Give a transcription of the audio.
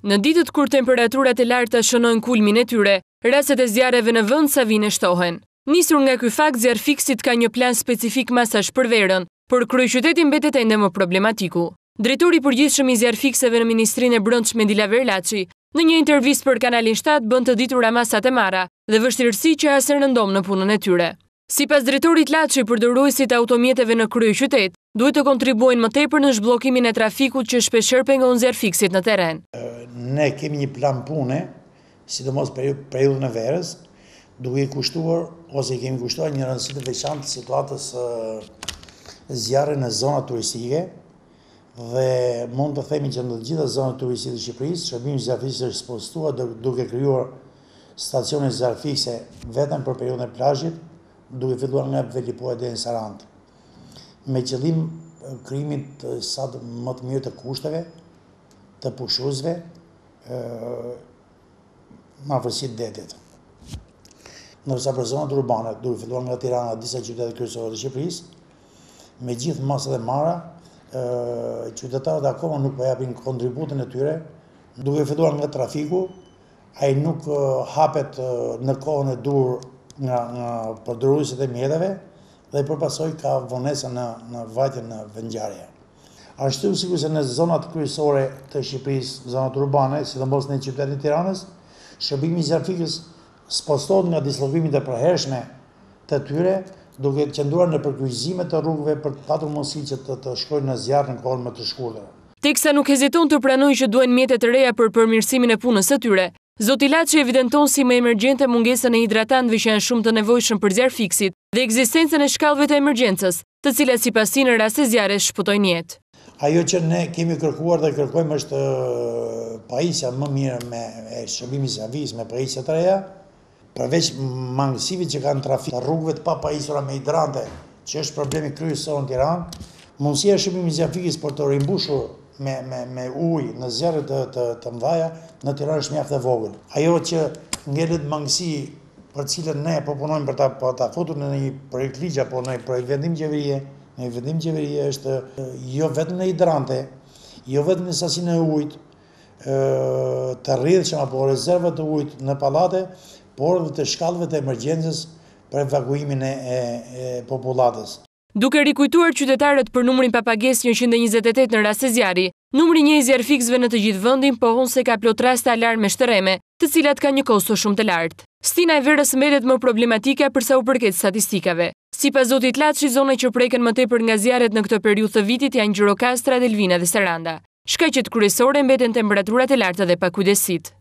Në ditët kur temperaturat e larta shënojnë kulmin e tyre, rastet e zjarreve në vend sa vijnë shtohen. Nisur nga ky fakt, zjarrfiksi ka një plan specifik masash për verën, por kryeqyteti mbetet ende më problematiku. Drejtori i përgjithshëm i zjarrfikseve në Ministrinë e Brendshme Dilaver Laçi, në një intervistë për Kanalin 7 bën të ditura masat e marra dhe vështirësi që hasen rëndom në punën e tyre. Sipas drejtorit Laçi, përdoruesit e automjeteve në kryeqytet duhet të kontribuojnë më tepër në zhbllokimin e trafikut që shpeshherë pengon zjarrfiksit në terren. Ne kemi një plan pune, sidomos periudhën e verës, duke i kushtuar ose i kemi kushtuar një rëndësi të veçantë situatës zjarre në zona turistike dhe mund të themi që në të gjitha zonat turistike të Shqipërisë, shërbimi zjarrfikës është spostuar duke krijuar stacione zjarrfikse vetëm për periudhën e plazhit, duke filluar nga Velipoja deri në Sarandë, me qëllim krijimit sa më të mirë të kushteve, të pushuesve, në afërsitë të detit. Ndërsa për zonat urbane, duke filluar nga Tirana, disa qytete kryesore të Shqipërisë, me gjithë masat e marra, qytetarët akoma nuk po japin kontributin e tyre, duke filluar nga trafiku, ai nuk hapet në kohën e dur nga përdoruesit e mjeteve dhe përpasoj ka vonesa në vajtjen në vendngjarje. Ashtu sikurse në zonat kryesore të Shqipërisë, zonat urbane, sidomos në qytetin e Tiranës, shërbimi i zjarrfikës spostohet nga disllogimit e përhershme të tyre, duke qëndruar në përkryqëzime të rrugëve për të patur mundësi që të shkojnë në zjarr në kohën më të shkurtër. Teksa nuk heziton të pranojë që duhen mjete të reja për përmirësimin e punës së tyre, Zoti Laçi evidenton si më emergjente mungesën e hidratantëve që janë shumë të nevojshëm për zjarrfiksit dhe ekzistencën e shkallëve të emergjencës, të cilat sipas tij në rast të zjarresh shpëtojnë jetë. Ajo që ne kemi kërkuar dhe kërkojmë është pajisja më mirë me shërbimi zjarrfikës me pajisje të reja, përveç mangësive që kanë trafik rrugëve të papajisura me hidrante, që është problemi kryesor në Tiranë, mundësia e shërbimit zjarrfikës për të rimbushur me ujë në zjarre të mëdha në Tiranë është mjaft e vogël. Ajo që ngjelet mangësi për cilën ne po punojmë për ta futur në një projekt ligj apo në një projekt vendim qeverie, është jo vetëm në hidrante, jo vetëm në sasinë e ujit, të rrjedhshëm apo rezerva të ujit në pallate, por edhe të shkallëve të emergjencës për evakuimin e popullatës. Duke rikujtuar qytetarët për numrin pa pagesë 128 në rast të zjarri, numri 1 i zjarrfiksëve në të gjithë vendin pohon se ka plot raste alarme shtreme, të cilat kanë një kosto shumë të lartë. Stina e verës mbetet më problematike përsa u përket statistikave. Sipas zotit Laçi, zonat që preken më tepër nga zjarret në këtë periudhë të vitit janë Gjirokastra, Delvina dhe Saranda. Shkaqet kryesore mbeten temperaturat e larta dhe pakujdesit.